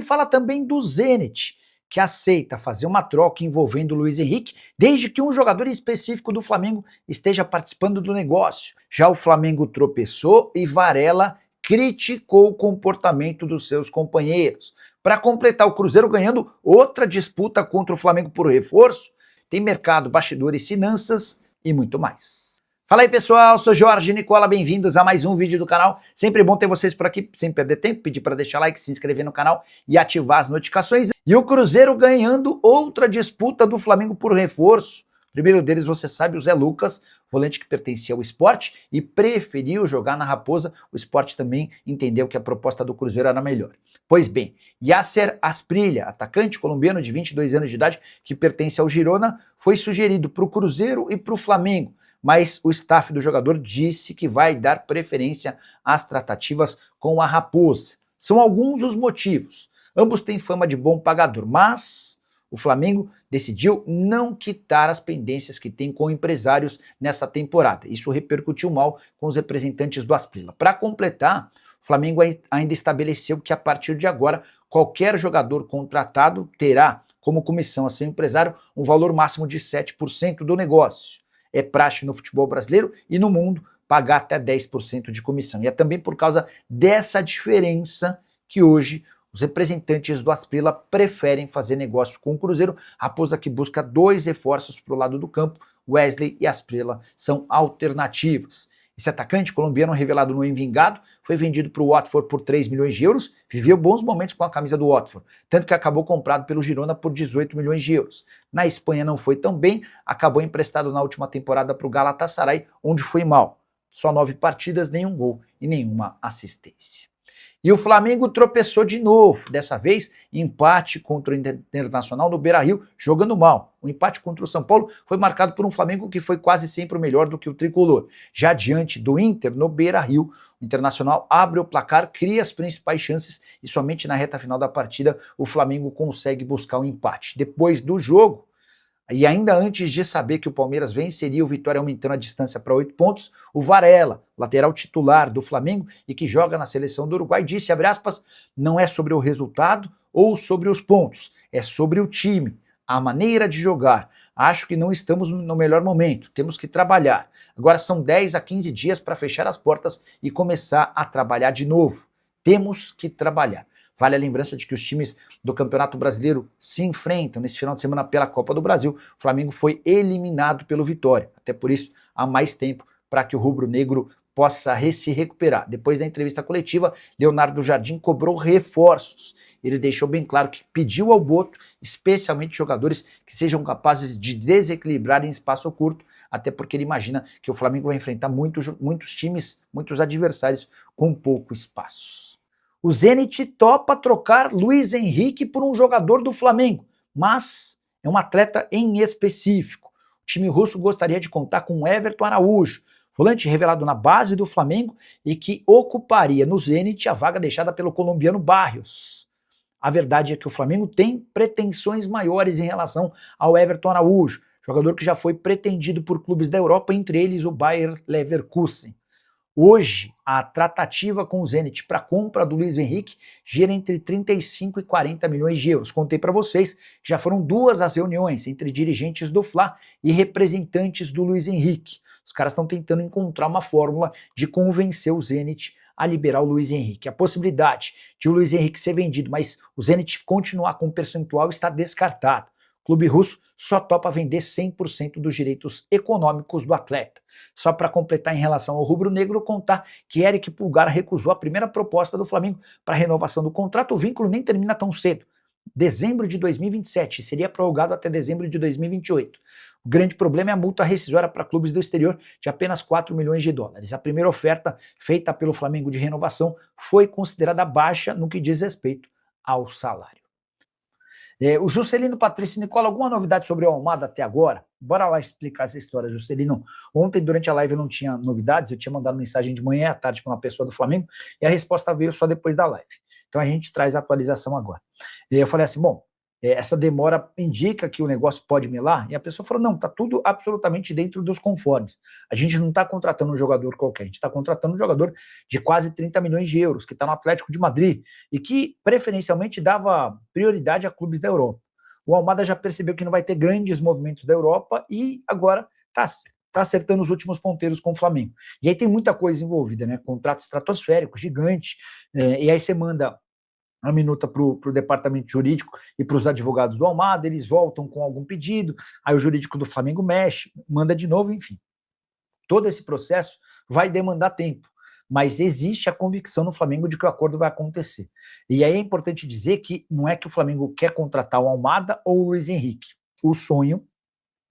Fala também do Zenit, que aceita fazer uma troca envolvendo o Luiz Henrique, desde que um jogador específico do Flamengo esteja participando do negócio. Já o Flamengo tropeçou e Varela criticou o comportamento dos seus companheiros. Para completar, o Cruzeiro ganhando outra disputa contra o Flamengo por reforço, tem mercado, bastidores, finanças e muito mais. Fala aí pessoal, sou Jorge Nicola, bem-vindos a mais um vídeo do canal. Sempre bom ter vocês por aqui, sem perder tempo, pedir para deixar like, se inscrever no canal e ativar as notificações. E o Cruzeiro ganhando outra disputa do Flamengo por reforço. O primeiro deles, você sabe, o Zé Lucas, volante que pertencia ao Sport e preferiu jogar na Raposa. O Sport também entendeu que a proposta do Cruzeiro era melhor. Pois bem, Yasser Asprilla, atacante colombiano de 22 anos de idade, que pertence ao Girona, foi sugerido para o Cruzeiro e para o Flamengo. Mas o staff do jogador disse que vai dar preferência às tratativas com a Raposa. São alguns os motivos. Ambos têm fama de bom pagador, mas o Flamengo decidiu não quitar as pendências que tem com empresários nessa temporada. Isso repercutiu mal com os representantes do Asprilla. Para completar, o Flamengo ainda estabeleceu que a partir de agora, qualquer jogador contratado terá como comissão a seu empresário um valor máximo de 7% do negócio. É praxe no futebol brasileiro e no mundo pagar até 10% de comissão. E é também por causa dessa diferença que hoje os representantes do Asprilla preferem fazer negócio com o Cruzeiro, Raposa que busca 2 reforços para o lado do campo. Wesley e Asprilla são alternativas. Esse atacante colombiano revelado no Envigado foi vendido para o Watford por 3 milhões de euros, viveu bons momentos com a camisa do Watford, tanto que acabou comprado pelo Girona por 18 milhões de euros. Na Espanha não foi tão bem, acabou emprestado na última temporada para o Galatasaray, onde foi mal. Só 9 partidas, nenhum gol e nenhuma assistência. E o Flamengo tropeçou de novo, dessa vez empate contra o Internacional no Beira-Rio, jogando mal. O empate contra o São Paulo foi marcado por um Flamengo que foi quase sempre o melhor do que o tricolor. Já diante do Inter, no Beira-Rio, o Internacional abre o placar, cria as principais chances e somente na reta final da partida o Flamengo consegue buscar o empate. Depois do jogo, e ainda antes de saber que o Palmeiras venceria o Vitória aumentando a distância para 8 pontos, o Varela, lateral titular do Flamengo e que joga na seleção do Uruguai, disse, abre aspas, não é sobre o resultado ou sobre os pontos, é sobre o time, a maneira de jogar. Acho que não estamos no melhor momento, temos que trabalhar. Agora são 10 a 15 dias para fechar as portas e começar a trabalhar de novo. Temos que trabalhar. Vale a lembrança de que os times do Campeonato Brasileiro se enfrentam nesse final de semana pela Copa do Brasil. O Flamengo foi eliminado pelo Vitória. Até por isso, há mais tempo para que o rubro-negro possa se recuperar. Depois da entrevista coletiva, Leonardo Jardim cobrou reforços. Ele deixou bem claro que pediu ao Boto, especialmente jogadores que sejam capazes de desequilibrar em espaço curto, até porque ele imagina que o Flamengo vai enfrentar muitos times, muitos adversários com pouco espaço. O Zenit topa trocar Luiz Henrique por um jogador do Flamengo, mas é um atleta em específico. O time russo gostaria de contar com Everton Araújo, volante revelado na base do Flamengo e que ocuparia no Zenit a vaga deixada pelo colombiano Barrios. A verdade é que o Flamengo tem pretensões maiores em relação ao Everton Araújo, jogador que já foi pretendido por clubes da Europa, entre eles o Bayer Leverkusen. Hoje, a tratativa com o Zenit para a compra do Luiz Henrique gira entre 35 e 40 milhões de euros. Contei para vocês, já foram 2 as reuniões entre dirigentes do Fla e representantes do Luiz Henrique. Os caras estão tentando encontrar uma fórmula de convencer o Zenit a liberar o Luiz Henrique. A possibilidade de o Luiz Henrique ser vendido, mas o Zenit continuar com o percentual está descartada. O clube russo só topa vender 100% dos direitos econômicos do atleta. Só para completar em relação ao rubro-negro, contar que Eric Pulgar recusou a primeira proposta do Flamengo para renovação do contrato. O vínculo nem termina tão cedo. Dezembro de 2027, seria prorrogado até dezembro de 2028. O grande problema é a multa rescisória para clubes do exterior de apenas 4 milhões de dólares. A primeira oferta feita pelo Flamengo de renovação foi considerada baixa no que diz respeito ao salário. O Juscelino Patrício Nicola, alguma novidade sobre o Almada até agora? Bora lá explicar essa história, Juscelino. Ontem, durante a live, eu não tinha novidades, eu tinha mandado mensagem de manhã à tarde para uma pessoa do Flamengo e a resposta veio só depois da live. Então a gente traz a atualização agora. E eu falei assim, bom, essa demora indica que o negócio pode melar? E a pessoa falou, não, está tudo absolutamente dentro dos conformes. A gente não está contratando um jogador qualquer, a gente está contratando um jogador de quase 30 milhões de euros, que está no Atlético de Madrid, e que preferencialmente dava prioridade a clubes da Europa. O Almada já percebeu que não vai ter grandes movimentos da Europa e agora está acertando os últimos ponteiros com o Flamengo. E aí tem muita coisa envolvida, né? Contrato estratosférico, gigante, e aí você manda a minuta para o departamento jurídico e para os advogados do Almada, eles voltam com algum pedido, aí o jurídico do Flamengo mexe, manda de novo, enfim. Todo esse processo vai demandar tempo, mas existe a convicção no Flamengo de que o acordo vai acontecer. E aí é importante dizer que não é que o Flamengo quer contratar o Almada ou o Luiz Henrique. O sonho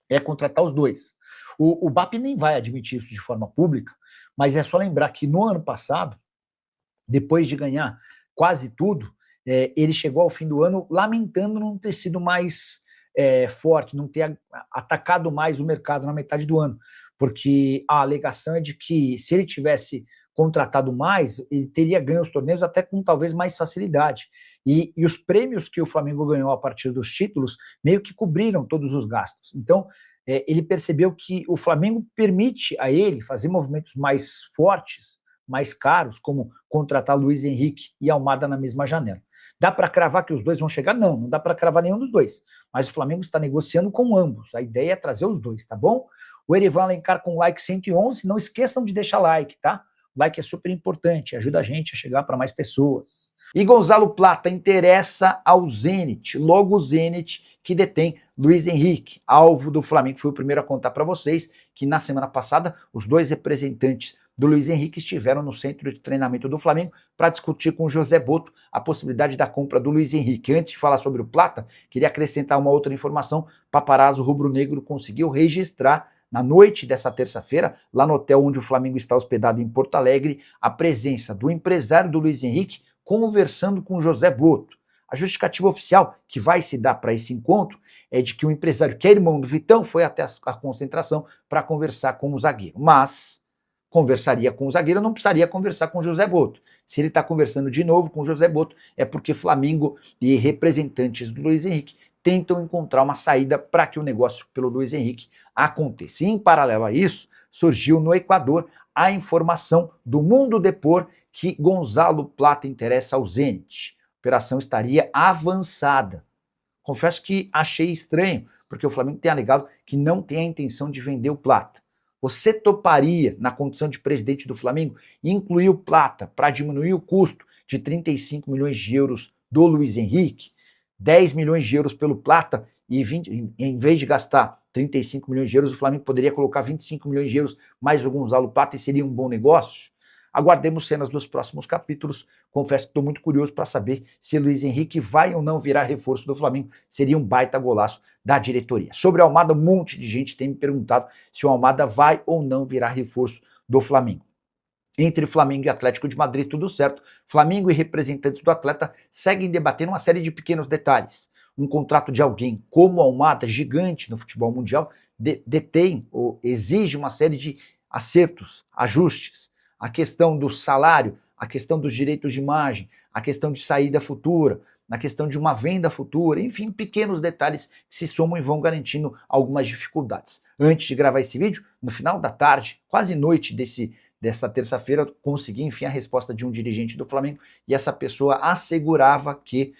é contratar os dois. O BAP nem vai admitir isso de forma pública, mas é só lembrar que no ano passado, depois de ganhar quase tudo, ele chegou ao fim do ano lamentando não ter sido mais forte, não ter atacado mais o mercado na metade do ano, porque a alegação é de que se ele tivesse contratado mais, ele teria ganho os torneios até com talvez mais facilidade. E os prêmios que o Flamengo ganhou a partir dos títulos meio que cobriram todos os gastos. Então, ele percebeu que o Flamengo permite a ele fazer movimentos mais fortes, mais caros, como contratar Luiz Henrique e Almada na mesma janela. Dá para cravar que os dois vão chegar? Não, não dá para cravar nenhum dos dois. Mas o Flamengo está negociando com ambos. A ideia é trazer os dois, tá bom? O Erivan Alencar com like 111. Não esqueçam de deixar like, tá? O like é super importante, ajuda a gente a chegar para mais pessoas. E Gonzalo Plata interessa ao Zenit. Logo o Zenit que detém Luiz Henrique, alvo do Flamengo. Fui o primeiro a contar para vocês que na semana passada os dois representantes do Luiz Henrique estiveram no centro de treinamento do Flamengo para discutir com o José Boto a possibilidade da compra do Luiz Henrique. Antes de falar sobre o Plata, queria acrescentar uma outra informação. Paparazzo rubro-negro conseguiu registrar na noite dessa terça-feira, lá no hotel onde o Flamengo está hospedado em Porto Alegre, a presença do empresário do Luiz Henrique conversando com o José Boto. A justificativa oficial que vai se dar para esse encontro é de que o empresário, que é irmão do Vitão, foi até a concentração para conversar com o zagueiro. Mas conversaria com o zagueiro, não precisaria conversar com o José Boto. Se ele está conversando de novo com o José Boto, é porque Flamengo e representantes do Luiz Henrique tentam encontrar uma saída para que o negócio pelo Luiz Henrique aconteça. E, em paralelo a isso, surgiu no Equador a informação do Mundo Depor que Gonzalo Plata interessa ao Zenit. A operação estaria avançada. Confesso que achei estranho, porque o Flamengo tem alegado que não tem a intenção de vender o Plata. Você toparia, na condição de presidente do Flamengo, incluir o Plata para diminuir o custo de 35 milhões de euros do Luiz Henrique? 10 milhões de euros pelo Plata e 20, em vez de gastar 35 milhões de euros, o Flamengo poderia colocar 25 milhões de euros mais o Gonzalo Plata e seria um bom negócio? Aguardemos cenas dos próximos capítulos. Confesso que estou muito curioso para saber se Luiz Henrique vai ou não virar reforço do Flamengo. Seria um baita golaço da diretoria. Sobre o Almada, um monte de gente tem me perguntado se o Almada vai ou não virar reforço do Flamengo. Entre Flamengo e Atlético de Madrid, tudo certo. Flamengo e representantes do atleta seguem debatendo uma série de pequenos detalhes. Um contrato de alguém como o Almada, gigante no futebol mundial, detém ou exige uma série de acertos, ajustes. A questão do salário, a questão dos direitos de imagem, a questão de saída futura, a questão de uma venda futura, enfim, pequenos detalhes que se somam e vão garantindo algumas dificuldades. Antes de gravar esse vídeo, no final da tarde, quase noite dessa terça-feira, consegui, enfim, a resposta de um dirigente do Flamengo e essa pessoa assegurava que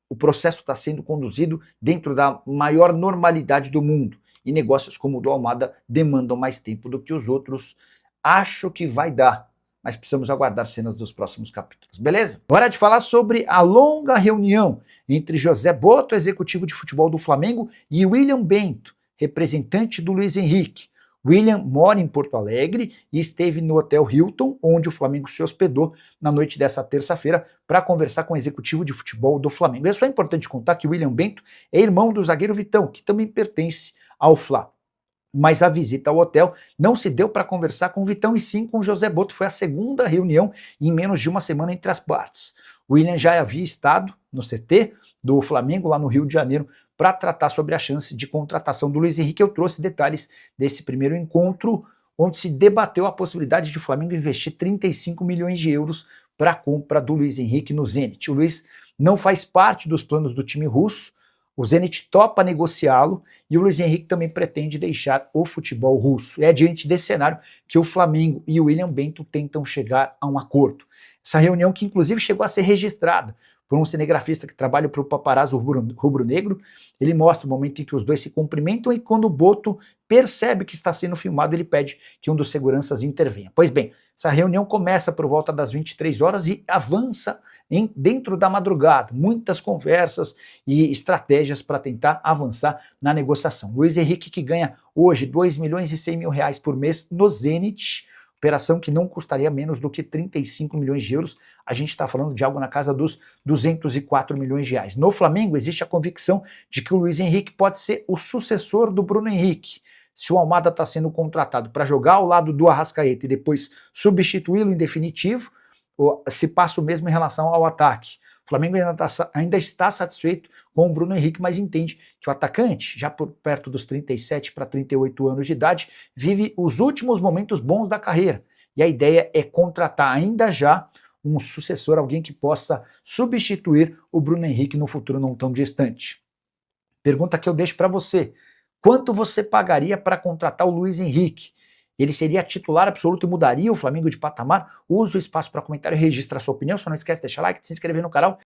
o processo está sendo conduzido dentro da maior normalidade do mundo e negócios como o do Almada demandam mais tempo do que os outros. Acho que vai dar, mas precisamos aguardar cenas dos próximos capítulos, beleza? Hora de falar sobre a longa reunião entre José Boto, executivo de futebol do Flamengo, e William Bento, representante do Luiz Henrique. William mora em Porto Alegre e esteve no Hotel Hilton, onde o Flamengo se hospedou na noite dessa terça-feira para conversar com o executivo de futebol do Flamengo. É só importante contar que o William Bento é irmão do zagueiro Vitão, que também pertence ao Fla. Mas a visita ao hotel não se deu para conversar com o Vitão e sim com o José Boto. Foi a segunda reunião em menos de uma semana entre as partes. O William já havia estado no CT do Flamengo, lá no Rio de Janeiro, para tratar sobre a chance de contratação do Luiz Henrique. Eu trouxe detalhes desse primeiro encontro, onde se debateu a possibilidade de o Flamengo investir 35 milhões de euros para a compra do Luiz Henrique no Zenit. O Luiz não faz parte dos planos do time russo. O Zenit topa negociá-lo e o Luiz Henrique também pretende deixar o futebol russo. É diante desse cenário que o Flamengo e o William Bento tentam chegar a um acordo. Essa reunião que inclusive chegou a ser registrada por um cinegrafista que trabalha para o Paparazzo rubro-negro, ele mostra o momento em que os dois se cumprimentam e quando o Boto percebe que está sendo filmado, ele pede que um dos seguranças intervenha. Pois bem, essa reunião começa por volta das 23 horas e avança dentro da madrugada. Muitas conversas e estratégias para tentar avançar na negociação. Luiz Henrique, que ganha hoje 2 milhões e 100 mil reais por mês no Zenit, operação que não custaria menos do que 35 milhões de euros, a gente está falando de algo na casa dos 204 milhões de reais. No Flamengo existe a convicção de que o Luiz Henrique pode ser o sucessor do Bruno Henrique. Se o Almada está sendo contratado para jogar ao lado do Arrascaeta e depois substituí-lo em definitivo, se passa o mesmo em relação ao ataque. O Flamengo ainda está satisfeito com o Bruno Henrique, mas entende que o atacante, já por perto dos 37 para 38 anos de idade, vive os últimos momentos bons da carreira. E a ideia é contratar ainda já um sucessor, alguém que possa substituir o Bruno Henrique no futuro não tão distante. Pergunta que eu deixo para você. Quanto você pagaria para contratar o Luiz Henrique? Ele seria titular absoluto e mudaria o Flamengo de patamar? Use o espaço para comentário e registre a sua opinião. Só não esquece de deixar like, de se inscrever no canal